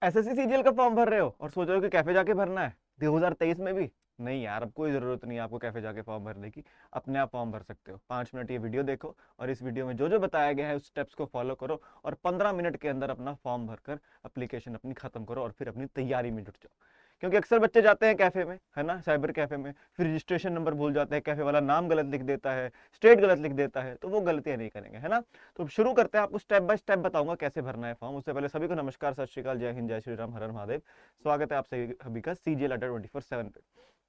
SSC CGL का form भर रहे हो और सोच रहे हो कि कैफे जाके भरना है 2023 में भी? नहीं यार, अब कोई ज़रूरत नहीं है आपको कैफे जाके फॉर्म भरने की। अपने आप फॉर्म भर सकते हो। 5 मिनट ये वीडियो देखो और इस वीडियो में जो जो बताया गया है उस स्टेप्स को फॉलो करो और 15 मिनट के अंदर अपना फॉर्म भरकर एप्लीकेशन अपनी खत्म करो और फिर अपनी तैयारी में जुट जाओ। क्योंकि अक्सर बच्चे जाते हैं कैफे में, है ना, साइबर कैफे में, फिर रजिस्ट्रेशन नंबर भूल जाते हैं, कैफे वाला नाम गलत लिख देता है, स्टेट गलत लिख देता है, तो वो गलतियां नहीं करेंगे, है ना। तो शुरू करते हैं, आपको स्टेप बाय स्टेप बताऊंगा कैसे भरना है फॉर्म। उससे पहले सभी को नमस्कार, सत श्रीकाल, जय हिंद, जय श्री राम, हर हर महादेव। स्वागत है आप सभी का सीजीएल अड्डा 24/7 पे।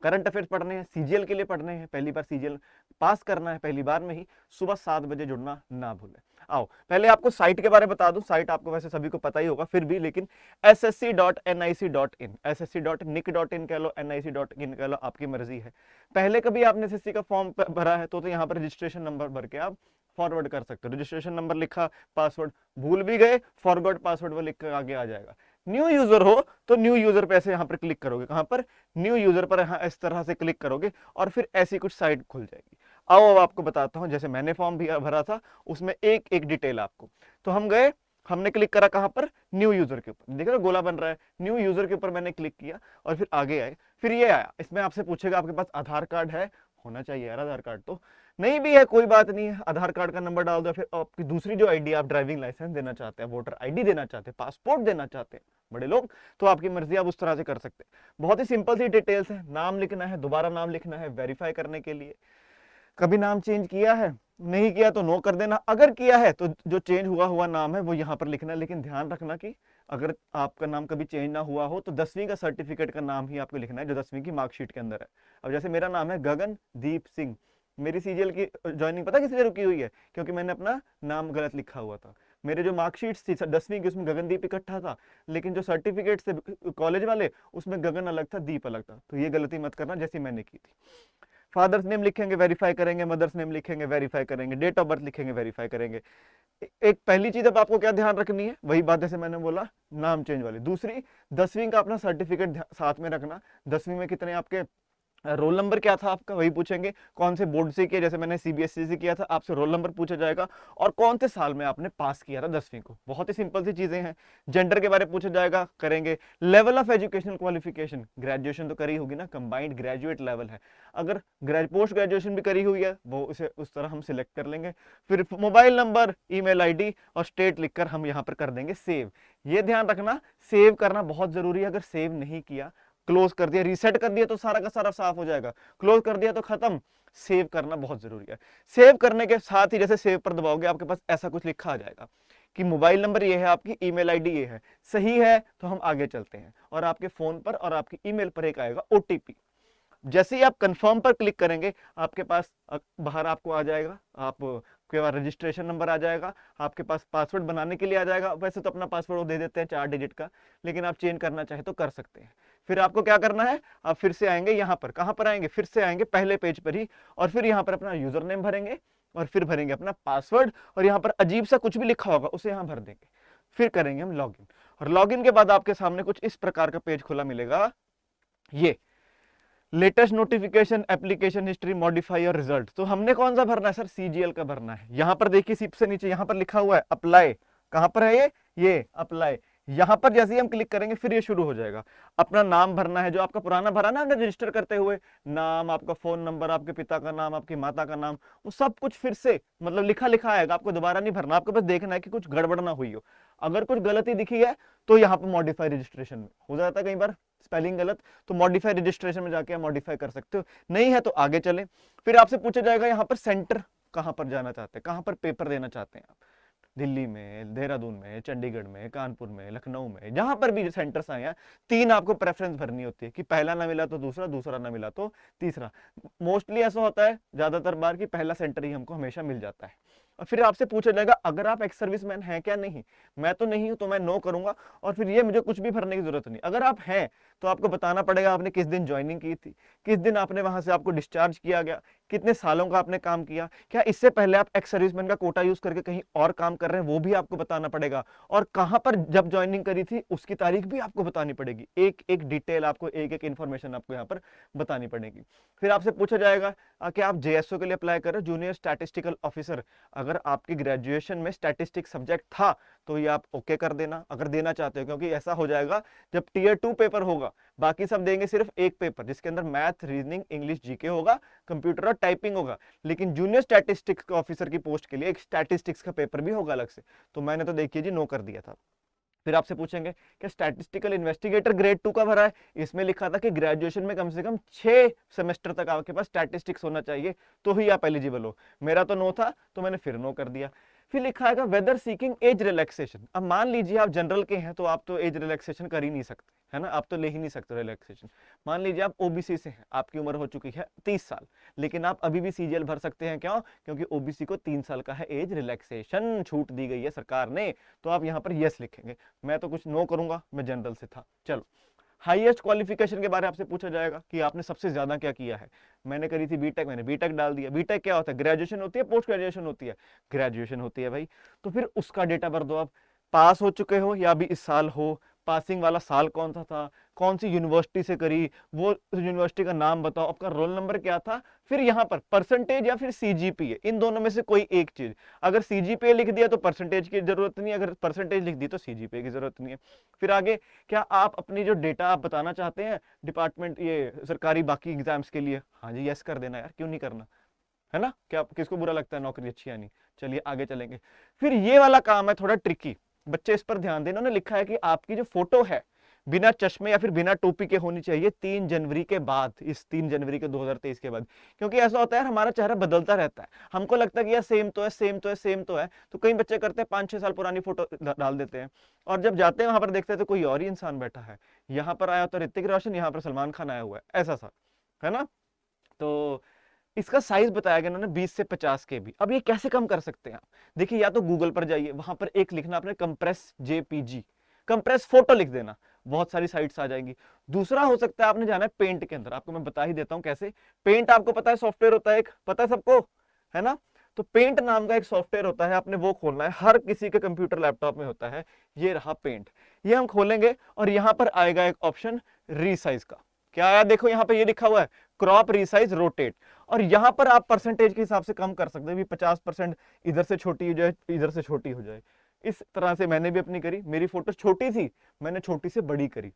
करंट अफेयर्स पढ़ने हैं, सीजीएल के लिए पढ़ने हैं, पहली बार सीजीएल पास करना है, पहली बार में ही सुबह 7 बजे जुड़ना ना भूलें। आओ पहले आपको साइट के बारे में बता दूं। साइट आपको वैसे सभी को पता ही होगा फिर भी, लेकिन ssc.nic.in, ssc.nic.in कह लो, nic.in कह लो, आपकी मर्जी है। पहले कभी आपने एसएससी का फॉर्म भरा है तो यहाँ पर रजिस्ट्रेशन नंबर भर के आप फॉरवर्ड कर सकते हो। रजिस्ट्रेशन नंबर लिखा, पासवर्ड भूल भी गए, फॉरवर्ड पासवर्ड वो लिख कर आगे आ जाएगा। न्यू यूजर हो तो न्यू यूजर पे ऐसे यहाँ पर क्लिक करोगे, कहां पर, न्यू यूजर पर, यहाँ इस तरह से क्लिक करोगे और फिर ऐसी कुछ साइट खुल जाएगी। आओ अब आपको बताता हूं, जैसे मैंने फॉर्म भी भरा था उसमें एक एक डिटेल आपको। तो हम गए, हमने क्लिक करा कहां पर, न्यू यूजर के ऊपर, देख रहे हो गोला बन रहा है, न्यू यूजर के ऊपर मैंने क्लिक किया और फिर आगे आए। फिर ये आया, इसमें आपसे पूछेगा आपके पास आधार कार्ड है, होना चाहिए यार आधार कार्ड, तो नहीं भी है कोई बात नहीं है, आधार कार्ड का नंबर डाल दो। फिर आपकी दूसरी जो आईडी, आप ड्राइविंग लाइसेंस देना चाहते हैं, वोटर आईडी देना चाहते हैं, पासपोर्ट देना चाहते हैं, बड़े लोग, तो आपकी मर्जी, आप उस तरह से कर सकते हैं। बहुत ही सिंपल सी डिटेल्स है। नाम लिखना है, दोबारा नाम लिखना है वेरीफाई करने के लिए। कभी नाम चेंज किया है, नहीं किया तो नो कर देना, अगर किया है तो जो चेंज हुआ हुआ नाम है वो यहाँ पर लिखना है। लेकिन ध्यान रखना कि अगर आपका नाम कभी चेंज ना हुआ हो तो 10वीं का सर्टिफिकेट का नाम ही आपको लिखना है जो 10वीं की मार्कशीट के अंदर है। अब जैसे मेरा नाम है गगनदीप सिंह, मेरी सीजीएल की ज्वाइनिंग पता किस लिए रुकी हुई है, क्योंकि मैंने अपना नाम गलत लिखा हुआ था। मेरे जो मार्कशीट थी 10वीं की उसमें गगनदीप इकट्ठा था, लेकिन जो सर्टिफिकेट थे कॉलेज वाले उसमें गगन अलग था, दीप अलग था। तो ये गलती मत करना जैसी मैंने की थी। फादर्स नेम लिखेंगे, वेरीफाई करेंगे, मदर्स नेम लिखेंगे, वेरीफाई करेंगे, डेट ऑफ बर्थ लिखेंगे, वेरीफाई करेंगे। एक पहली चीज अब आपको क्या ध्यान रखनी है, वही बात जैसे मैंने बोला नाम चेंज वाली। दूसरी, 10वीं का अपना सर्टिफिकेट साथ में रखना। 10वीं में कितने आपके रोल नंबर क्या था आपका, वही पूछेंगे। कौन से बोर्ड से किया, जैसे मैंने सीबीएसई से किया था, आपसे रोल नंबर पूछा जाएगा और कौन से साल में आपने पास किया था 10वीं को। बहुत ही सिंपल सी चीजें हैं। जेंडर के बारे में पूछा जाएगा, करेंगे। Level of educational qualification, graduation तो करी होगी ना, कंबाइंड ग्रेजुएट लेवल है, अगर पोस्ट ग्रेजुएशन भी करी हुई है वो उसे उस तरह हम सिलेक्ट कर लेंगे। फिर मोबाइल नंबर, ईमेल आईडी और स्टेट लिखकर हम यहाँ पर कर देंगे सेव। ये ध्यान रखना, सेव करना बहुत जरूरी है। अगर सेव नहीं किया, क्लोज कर दिया, रीसेट कर दिया तो सारा का सारा साफ हो जाएगा, क्लोज कर दिया तो खत्म। सेव करना बहुत जरूरी है। सेव करने के साथ ही जैसे सेव पर दबाओगे आपके पास ऐसा कुछ लिखा आ जाएगा कि मोबाइल नंबर ये है, आपकी ईमेल आईडी ये है, सही है तो हम आगे चलते हैं और आपके फोन पर और आपकी ईमेल पर एक आएगा ओटीपी। जैसे ही आप कंफर्म पर क्लिक करेंगे आपके पास बाहर आपको आ जाएगा, आपके पास रजिस्ट्रेशन नंबर आ जाएगा, आपके पास पासवर्ड बनाने के लिए आ जाएगा। वैसे तो अपना पासवर्ड वो दे देते हैं 4 डिजिट का, लेकिन आप चेंज करना चाहे तो कर सकते हैं। फिर आपको क्या करना है, आप फिर से आएंगे यहाँ पर, कहाँ पर आएंगे, फिर से आएंगे पहले पेज पर ही, और फिर यहाँ पर अपना यूजर नेम भरेंगे और फिर भरेंगे अपना पासवर्ड, और यहाँ पर अजीब सा कुछ भी लिखा होगा उसे यहाँ भर देंगे। फिर करेंगे हम लॉगिन, और लॉगिन के बाद आपके सामने कुछ इस प्रकार का पेज खुला मिलेगा। ये latest notification, application history, modify और रिजल्ट। तो हमने कौन सा भरना है सर, सीजीएल का भरना है। यहां पर देखिए सबसे नीचे यहां पर लिखा हुआ है अप्लाई, कहां पर है ये अप्लाई। यहां पर जैसे ही हम क्लिक करेंगे फिर ये शुरू हो जाएगा। अपना नाम भरना है जो आपका पुराना भरा ना रजिस्टर करते हुए, नाम, आपका फोन नंबर, आपके पिता का नाम, आपकी माता का नाम, वो सब कुछ फिर से मतलब लिखा लिखा आएगा, आपको दोबारा नहीं भरना। आपको बस देखना है कि कुछ गड़बड़ ना हुई हो। अगर कुछ गलती दिखी है तो यहाँ पर मॉडिफाई रजिस्ट्रेशन में हो जाता है कई बार स्पेलिंग गलत, तो मॉडिफाई रजिस्ट्रेशन में जाके आप मॉडिफाई कर सकते हो। नहीं है तो आगे चले। फिर आपसे पूछा जाएगा यहाँ पर सेंटर कहां पर जाना चाहते हैं, कहां पर पेपर देना चाहते हैं आप, दिल्ली में, देहरादून में, चंडीगढ़ में, कानपुर में, लखनऊ में, जहां पर भी सेंटर्स आए हैं, 3 आपको प्रेफरेंस भरनी होती है कि पहला ना मिला तो दूसरा, दूसरा ना मिला तो तीसरा। मोस्टली ऐसा होता है ज्यादातर बार कि पहला सेंटर ही हमको हमेशा मिल जाता है। और फिर आपसे पूछा जाएगा अगर आप एक्स सर्विसमैन हैं क्या, नहीं, मैं तो नहीं हूं तो मैं नो करूंगा, और फिर ये मुझे कुछ भी भरने की जरूरत नहीं। अगर आप हैं तो आपको बताना पड़ेगा आपने किस दिन ज्वाइनिंग की थी, किस दिन आपने वहां से आपको डिस्चार्ज किया गया, कितने सालों का आपने काम किया, क्या इससे पहले आप एक्स सर्विसमैन का कोटा यूज करके कहीं और काम कर रहे हैं, वो भी आपको बताना पड़ेगा, और कहां पर जब ज्वाइनिंग करी थी उसकी तारीख भी आपको बतानी पड़ेगी। एक एक डिटेल आपको, एक एक इंफॉर्मेशन आपको यहाँ पर बतानी पड़ेगी। फिर आपसे पूछा जाएगा कि आप जेएसओ के लिए अप्लाई कर रहे हो, जूनियर स्टैटिस्टिकल ऑफिसर। अगर आपकी ग्रेजुएशन में स्टैटिस्टिक्स सब्जेक्ट था तो ये आप ओके कर देना अगर देना चाहते हो, क्योंकि ऐसा हो जाएगा जब टीयर 2 पेपर होगा, बाकी सब देंगे सिर्फ एक पेपर जिसके अंदर मैथ, रीजनिंग, इंग्लिश, जीके होगा, कंप्यूटर और टाइपिंग होगा, लेकिन जूनियर स्टैटिस्टिक्स ऑफिसर की पोस्ट के लिए एक स्टैटिस्टिक्स का पेपर भी होगा अलग से। तो मैंने तो देखिए जी नो कर दिया था। फिर आपसे पूछेंगे कि स्टैटिस्टिकल इन्वेस्टिगेटर ग्रेड 2 का भरा है, इसमें लिखा था कि ग्रेजुएशन में कम से कम 6 सेमेस्टर तक आपके पास स्टैटिस्टिक्स होना चाहिए तो ही आप एलिजिबल हो। मेरा तो नो था तो मैंने फिर नो कर दिया। फिर लिखा है वेदर सीकिंग एज रिलैक्सेशन। अब मान लीजिए आप जनरल के हैं तो आप तो एज रिलैक्सेशन कर ही नहीं सकते, है ना, आप तो ले ही नहीं सकते रिलैक्सेशन। मान लीजिए आप ओबीसी से हैं, आपकी उम्र हो चुकी है 30 साल, लेकिन आप अभी भी सीजीएल भर सकते हैं। क्यों? क्योंकि ओबीसी को 3 साल का है एज रिलैक्सेशन, छूट दी गई है सरकार ने। तो आप यहाँ पर यस लिखेंगे। मैं तो कुछ नो करूंगा, मैं जनरल से था। चलो, हाईएस्ट क्वालिफिकेशन के बारे में आपसे पूछा जाएगा कि आपने सबसे ज्यादा क्या किया है। मैंने करी थी बीटेक, मैंने बीटेक डाल दिया। बीटेक क्या होता है? ग्रेजुएशन होती है, पोस्ट ग्रेजुएशन होती है? ग्रेजुएशन होती है भाई। तो फिर उसका डेटा भर दो आप, पास हो चुके हो या अभी इस साल हो, पासिंग वाला साल कौन सा था, कौन सी यूनिवर्सिटी से करी, वो यूनिवर्सिटी का नाम बताओ, आपका रोल नंबर क्या था। फिर यहाँ पर परसेंटेज या फिर सीजीपीए, इन दोनों में से कोई एक चीज। अगर सीजीपीए लिख दिया तो परसेंटेज की जरूरत नहीं, अगर परसेंटेज लिख दी तो सीजीपीए की जरूरत नहीं है। फिर आगे, क्या आप अपनी जो डेटा आप बताना चाहते हैं डिपार्टमेंट, ये सरकारी बाकी एग्जाम्स के लिए? हाँ जी, यस कर देना यार, क्यों नहीं करना, है ना। क्या किसको बुरा लगता है नौकरी अच्छी आनी। चलिए आगे चलेंगे। फिर ये वाला काम है थोड़ा ट्रिकी, बच्चे इस पर ध्यान देना। उन्होंने लिखा है कि आपकी जो फोटो है बिना चश्मे या फिर बिना टोपी के होनी चाहिए 3 जनवरी के बाद, इस 3 जनवरी के 2023 के बाद। क्योंकि ऐसा होता है हमारा चेहरा बदलता रहता है, हमको लगता है कि यार सेम तो है, सेम तो है, सेम तो है, तो कई बच्चे करते हैं 5-6 साल पुरानी फोटो डाल देते हैं, और जब जाते हैं वहां पर देखते हैं तो कोई और ही इंसान बैठा है। यहाँ पर आया तो ऋतिक रोशन, यहाँ पर सलमान खान आया हुआ है, ऐसा सा, है ना। तो इसका साइज बताया गया इन्होंने 20 से 50 के बी। अब ये कैसे कम कर सकते हैं आप? देखिए, या तो गूगल पर जाइए, वहां पर एक लिखना आपने कंप्रेस जेपीजी, कंप्रेस फोटो लिख देना, बहुत सारी साइट्स आ जाएंगी। दूसरा हो सकता है आपने जाना है पेंट के अंदर, आपको मैं बता ही देता हूं कैसे। पेंट आपको पता है सॉफ्टवेयर होता है एक, पता है सबको, है ना। तो पेंट नाम का एक सॉफ्टवेयर होता है, आपने वो खोलना है, हर किसी के कंप्यूटर लैपटॉप में होता है। ये रहा पेंट, ये हम खोलेंगे और यहां पर आएगा एक ऑप्शन रीसाइज का। क्या आया? देखो यहाँ पे ये लिखा हुआ है क्रॉप, रीसाइज, रोटेट। और यहां पर आप परसेंटेज के हिसाब से कम कर सकते हैं, 50% इधर से छोटी हो जाए, इधर से छोटी हो जाए। इस तरह से मैंने भी अपनी करी। मेरी फोटो छोटी थी, मैंने छोटी से बड़ी करी।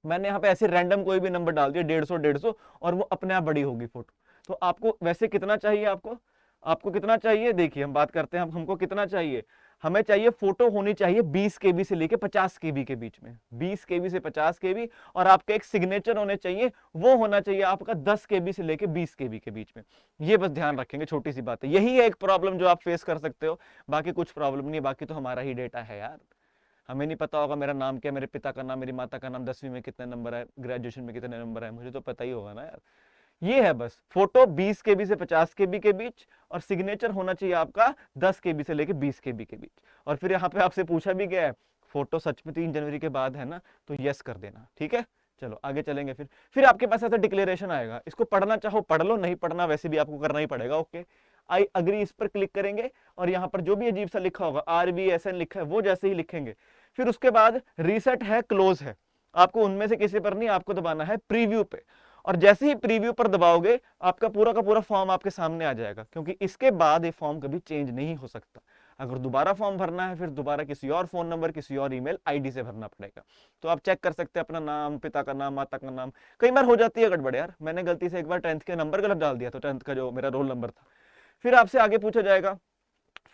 मैंने यहाँ पे ऐसे रैंडम कोई भी नंबर डाल दिया, 150 और वो अपने आप बड़ी होगी फोटो। तो आपको वैसे कितना चाहिए? आपको आपको कितना चाहिए? देखिए हम बात करते हैं, हमको कितना चाहिए। हमें चाहिए फोटो होनी चाहिए 20 केबी से लेके 50 केबी के बीच में, 20 केबी से 50 केबी। और आपके एक सिग्नेचर होने चाहिए, वो होना चाहिए आपका 10 केबी से लेके 20 केबी के बीच में। ये बस ध्यान रखेंगे, छोटी सी बात है। यही है एक प्रॉब्लम जो आप फेस कर सकते हो, बाकी कुछ प्रॉब्लम नहीं है। बाकी तो हमारा ही डेटा है यार, हमें नहीं पता होगा मेरा नाम क्या, मेरे पिता का नाम, मेरी माता का नाम, 10वीं में कितने नंबर है, ग्रेजुएशन में कितने नंबर है, मुझे तो पता ही होगा ना यार। ये है बस, फोटो 20 केबी से 50 केबी के बीच, और सिग्नेचर होना चाहिए आपका 10 केबी से लेके 20 केबी के बीच। और फिर यहाँ पे आपसे पूछा भी गया है फोटो सच में 3 जनवरी के बाद है ना, तो यस कर देना, ठीक है। चलो आगे चलेंगे। फिर आपके पास ऐसा डिक्लेरेशन आएगा, इसको पढ़ना चाहो पढ़ लो, नहीं पढ़ना वैसे भी आपको करना ही पड़ेगा। ओके, आई अग्री, इस पर क्लिक करेंगे और यहाँ पर जो भी अजीब सा लिखा होगा RBSN लिखा है वो जैसे ही लिखेंगे। फिर उसके बाद रीसेट है, क्लोज है, आपको उनमें से किसी पर नहीं, आपको दबाना है प्रीव्यू पे। और जैसे ही प्रीव्यू पर दबाओगे आपका पूरा का पूरा फॉर्म आपके सामने आ जाएगा, क्योंकि इसके बाद ये फॉर्म कभी चेंज नहीं हो सकता। अगर दोबारा फॉर्म भरना है फिर दोबारा किसी और फोन नंबर, किसी और ईमेल आईडी से भरना पड़ेगा। तो आप चेक कर सकते हैं अपना नाम, पिता का नाम, माता का नाम। कई बार हो जाती है गड़बड़ यार, मैंने गलती से एक बार 10th के नंबर गलत डाल दिया, तो 10th का जो मेरा रोल नंबर था। फिर आपसे आगे पूछा जाएगा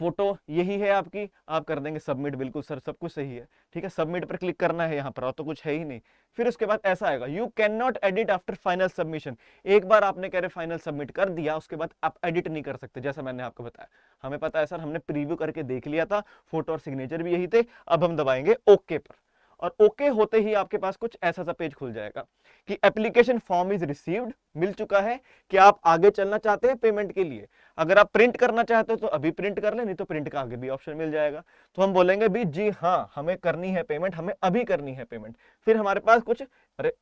फोटो यही है आपकी, आप कर देंगे सबमिट। बिल्कुल सर, सब कुछ सही है, ठीक है। सबमिट पर क्लिक करना है यहाँ पर, और तो कुछ है ही नहीं। फिर उसके बाद ऐसा आएगा, you can not edit after final submission. एक बार आपने कह रहे फाइनल सबमिट कर दिया, उसके बाद आप एडिट नहीं कर सकते, जैसा मैंने आपको बताया। हमें पता है सर, हमने प्रीव्यू करके देख लिया था, फोटो और सिग्नेचर भी यही थे। अब हम दबाएंगे ओके पर, और ओके होते ही आपके पास कुछ ऐसा सा पेज खुल जाएगा कि एप्लीकेशन फॉर्म इज रिसीव्ड, मिल चुका है। कि आप आगे चलना चाहते हैं पेमेंट के लिए? अगर आप प्रिंट करना चाहते हो तो अभी प्रिंट कर ले, नहीं तो प्रिंट का आगे भी ऑप्शन मिल जाएगा। तो हम बोलेंगे भी जी हाँ, हमें करनी है पेमेंट, हमें अभी करनी है पेमेंट। फिर हमारे पास कुछ, अरे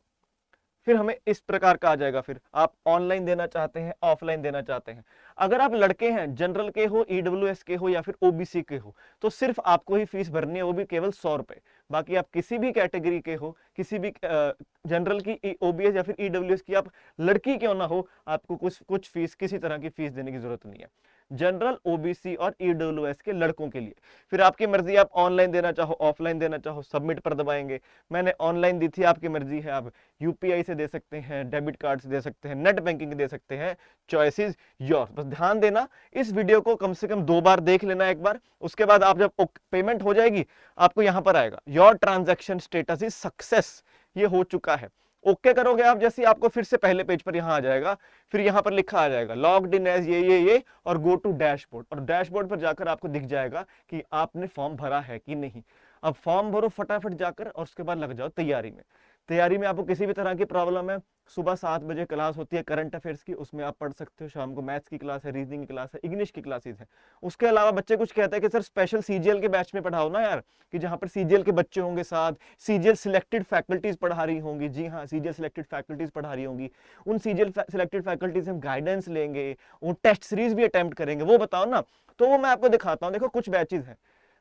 फिर हमें इस प्रकार का आ जाएगा, फिर आप ऑनलाइन देना चाहते हैं, ऑफलाइन देना चाहते हैं। अगर आप लड़के हैं, जनरल के हो, ईडब्ल्यूएस के हो या फिर ओबीसी के हो, तो सिर्फ आपको ही फीस भरनी है, वो भी केवल 100 रुपए। बाकी आप किसी भी कैटेगरी के हो, किसी भी जनरल की, ओबीएस या फिर ईडब्ल्यूएस की आप लड़की क्यों ना हो, आपको कुछ फीस, किसी तरह की फीस देने की जरूरत नहीं है, जनरल, ओबीसी और ईडब्ल्यूएस के लड़कों के लिए। फिर आपकी मर्जी, आप ऑनलाइन देना चाहो, ऑफलाइन देना चाहो, सबमिट पर दबाएंगे। मैंने ऑनलाइन दी थी, आपकी मर्जी है, आप यूपीआई से दे सकते हैं, डेबिट कार्ड से दे सकते हैं, नेट बैंकिंग दे सकते हैं, चॉइस इज योर। बस ध्यान देना, इस वीडियो को कम से कम 2 बार देख लेना एक बार, उसके बाद आप जब पेमेंट हो जाएगी आपको यहां पर आएगा your transaction status is success, ये हो चुका है। ओके करोगे आप, जैसे ही आपको फिर से पहले पेज पर यहां आ जाएगा, फिर यहां पर लिखा आ जाएगा लॉग्ड इन एज ये और गो टू डैशबोर्ड, और डैशबोर्ड पर जाकर आपको दिख जाएगा कि आपने फॉर्म भरा है कि नहीं। अब फॉर्म भरो फटाफट जाकर और उसके बाद लग जाओ तैयारी में। तैयारी में आपको किसी भी तरह की प्रॉब्लम है, सुबह 7 बजे क्लास होती है करंट अफेयर्स की, उसमें आप पढ़ सकते हो। शाम को मैथ्स की क्लास है, रीजनिंग की क्लास है, इंग्लिश की क्लासेस है। उसके अलावा बच्चे कुछ कहते हैं कि सर स्पेशल सीजीएल के बैच में पढ़ाओ ना यार, कि जहां पर सीजीएल के बच्चे होंगे, साथ सीजीएल सिलेक्टेड फैकल्टीज पढ़ा रही होंगी। जी हाँ, सीजीएल सिलेक्टेड फैकल्टीज पढ़ा रही होंगी। उन सीजीएल सिलेक्टेड फैकल्टीज से हम गाइडेंस लेंगे, उन टेस्ट सीरीज भी अटेम्प्ट करेंगे, वो बताओ ना। तो वो मैं आपको दिखाता हूँ। देखो कुछ बैचेज हैं,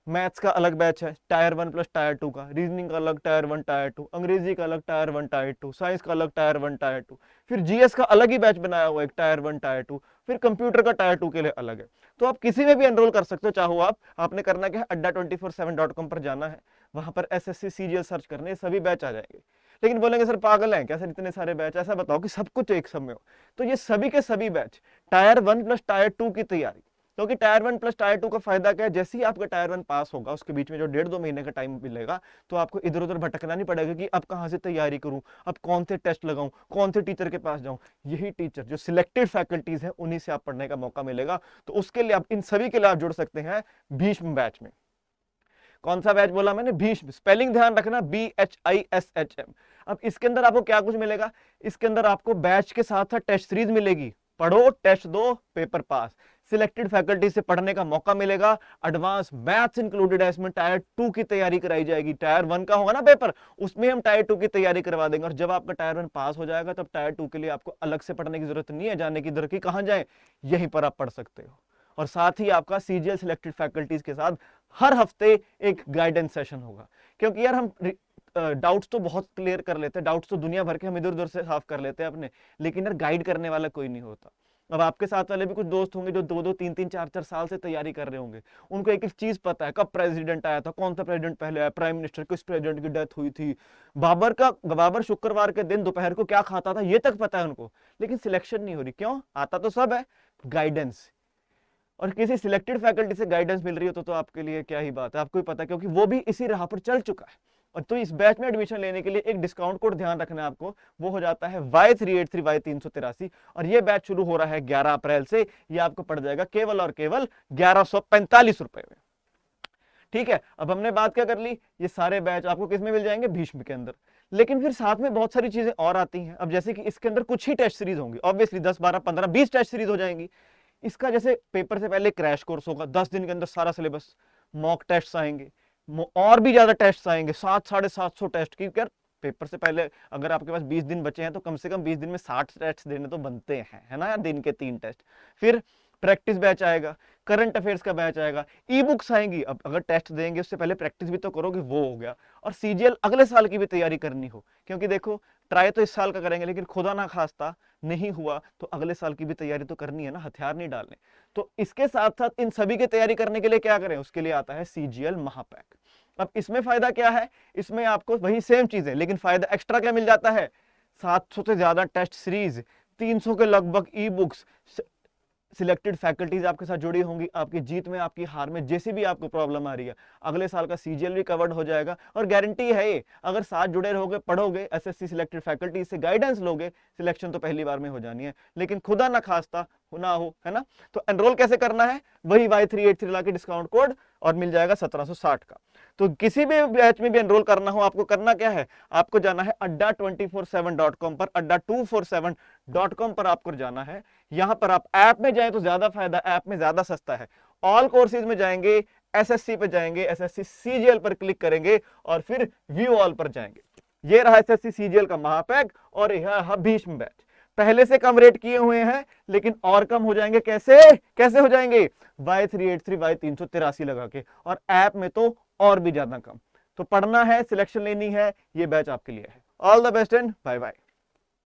मैथ्स का अलग बैच है टायर 1 प्लस टायर 2 का, रीजनिंग का अलग टायर 1 टायर 2, अंग्रेजी का अलग टायर 1 टायर 2, साइंस का अलग टायर 1 टायर 2, फिर जीएस का अलग ही बैच बनाया हुआ है, एक टायर 1 टायर 2, फिर कंप्यूटर का टायर 2 के लिए अलग है। तो आप किसी में भी एनरोल कर सकते हो चाहो आप। आपने करना क्या है, adda247.com पर जाना है, वहां पर एसएससी सीजीएल सर्च करने, सभी बैच आ जाएंगे। लेकिन बोलेंगे सर पागल हैं क्या सर, इतने सारे बैच, ऐसा बताओ कि सब कुछ एक समय हो। तो ये सभी के सभी बैच टायर 1 प्लस टायर 2 की तैयारी, क्योंकि टायर 1 प्लस टायर 2 का फायदा क्या है, जैसे ही आपका टायर 1 पास होगा, उसके बीच में जो 1.5-2 महीने का टाइम मिलेगा, तो आपको इधर उधर भटकना नहीं पड़ेगा कि अब कहां से तैयारी करूं, अब कौन से टेस्ट लगाऊं, कौन से टीचर के पास जाऊं। यही टीचर जो सिलेक्टेड फैकल्टीज हैं, उन्हीं से आप पढ़ने का मौका मिलेगा। तो उसके लिए आप इन सभी के लिए आप जुड़ सकते हैं भीष्म बैच में। कौन सा बैच बोला मैंने, भीष्म, स्पेलिंग ध्यान रखना, BHISHM। अब इसके अंदर आपको क्या कुछ मिलेगा, इसके अंदर आपको बैच के साथ साथ टेस्ट सीरीज मिलेगी, पढ़ो, टेस्ट दो, पेपर पास, सिलेक्टेड फैकल्टी से पढ़ने का मौका मिलेगा, एडवांस मैथ्स इंक्लूडेड है इसमें, टायर 2 की तैयारी कराई जाएगी। टायर 1 का होगा ना पेपर, उसमें हम टायर 2 की तैयारी करवा देंगे, और जब आपका टायर 1 पास हो जाएगा, तब टायर 2 के लिए आपको अलग से पढ़ने की जरूरत नहीं है, जाने की इधर की कहां जाए, यहीं पर आप पढ़ सकते हो। और साथ ही आपका सीजीएल सिलेक्टेड फैकल्टीज के साथ हर हफ्ते एक गाइडेंस सेशन होगा। क्योंकि यार हम डाउट्स तो बहुत क्लियर कर लेते हैं, डाउट्स तो दुनिया भर के हम इधर उधर से साफ कर लेते हैं अपने, लेकिन यार गाइड करने वाला कोई नहीं होता। अब आपके साथ वाले भी कुछ दोस्त होंगे जो 2-2, 3-3, 4-4 साल से तैयारी कर रहे होंगे, उनको एक एक चीज पता है, कब प्रेसिडेंट आया था, कौन सा प्रेसिडेंट पहले आया, प्राइम मिनिस्टर, किस प्रेसिडेंट की डेथ हुई थी, बाबर शुक्रवार के दिन दोपहर को क्या खाता था, ये तक पता है उनको। लेकिन सिलेक्शन नहीं हो रही, क्यों? आता तो सब है, गाइडेंस। और किसी सिलेक्टेड फैकल्टी से गाइडेंस मिल रही हो तो आपके लिए क्या ही बात है, आपको ही पता है, क्योंकि वो भी इसी राह पर चल चुका है। और तो इस बैच में एडमिशन लेने के लिए एक डिस्काउंट कोड ध्यान रखना है आपको, वो हो जाता है Y383Y383, और ये बैच शुरू हो रहा है 11 अप्रैल से। ये आपको पड़ जाएगा केवल और केवल 1145 रुपए में। ठीक है, अब हमने बात क्या कर ली, ये सारे बैच आपको किस में मिल जाएंगे, भीष्म के अंदर। लेकिन फिर साथ में बहुत सारी चीजें और आती हैं। अब जैसे कि इसके अंदर कुछ ही टेस्ट सीरीज होंगी, ऑब्वियसली 10, 12, 15, 20 टेस्ट सीरीज हो जाएंगी। इसका जैसे पेपर से पहले क्रैश कोर्स होगा, 10 दिन के अंदर सारा सिलेबस, मॉक टेस्ट आएंगे, और भी ज्यादा टेस्ट आएंगे, 700-750 टेस्ट की। यार पेपर से पहले अगर आपके पास 20 दिन बचे हैं, तो कम से कम 20 दिन में 60 टेस्ट देने तो बनते हैं, है ना यार, दिन के 3 टेस्ट। फिर प्रैक्टिस बैच आएगा, करंट अफेयर्स का बैच आएगा, ई बुक्स आएंगी। अब अगर टेस्ट देंगे उससे पहले प्रैक्टिस भी तो करोगे, वो हो गया। और सीजीएल अगले साल की भी तैयारी करनी हो, क्योंकि देखो ट्राई तो इस साल का करेंगे, लेकिन खुदा ना खास्ता नहीं हुआ तो अगले साल की भी तैयारी तो करनी है ना, हथियार नहीं डालने। तो इसके साथ साथ इन सभी की तैयारी करने के लिए क्या करें, उसके लिए आता है सीजीएल महापैक। अब इसमें फायदा क्या है, इसमें आपको वही सेम चीज है, लेकिन फायदा एक्स्ट्रा क्या मिल जाता है, 700 से ज्यादा टेस्ट सीरीज, 300 के लगभग ई बुक्स, सिलेक्टेड फैकल्टीज आपके साथ जुड़ी होंगी। आपकी जीत में, आपकी हार में, जैसे भी आपको प्रॉब्लम आ रही है, अगले साल का सीजीएल भी कवर्ड हो जाएगा। और गारंटी है ये, अगर साथ जुड़े रहोगे, पढ़ोगे, एसएससी सिलेक्टेड फैकल्टी से गाइडेंस लोगे, सिलेक्शन तो पहली बार में हो जानी है। लेकिन खुदा ना खास्ता ना हो, है ना। तो एनरोल कैसे करना है, वही Y383 ला के डिस्काउंट कोड, और मिल जाएगा 1760 का। तो किसी भी बैच में भी एनरोल करना हो, आपको करना क्या है, आपको जाना है adda247.com पर, adda247.com पर आपको जाना है। यहां पर आप ऐप में जाएं तो ज्यादा फायदा, ऐप में ज्यादा सस्ता है। ऑल कोर्सेज में जाएंगे, एसएससी पे जाएंगे, एसएससी सीजीएल पर क्लिक करेंगे, और फिर व्यू ऑल पर जाएंगे। ये रहा एसएससी सीजीएल का महापैक और यह रहा भीष्म बैच। पहले से कम रेट किए हुए हैं लेकिन और कम हो जाएंगे। कैसे कैसे हो जाएंगे? Y383 Y383 लगा के, और ऐप में तो और भी ज्यादा कम। तो पढ़ना है, सिलेक्शन लेनी है, ये बैच आपके लिए है। All the best and bye bye.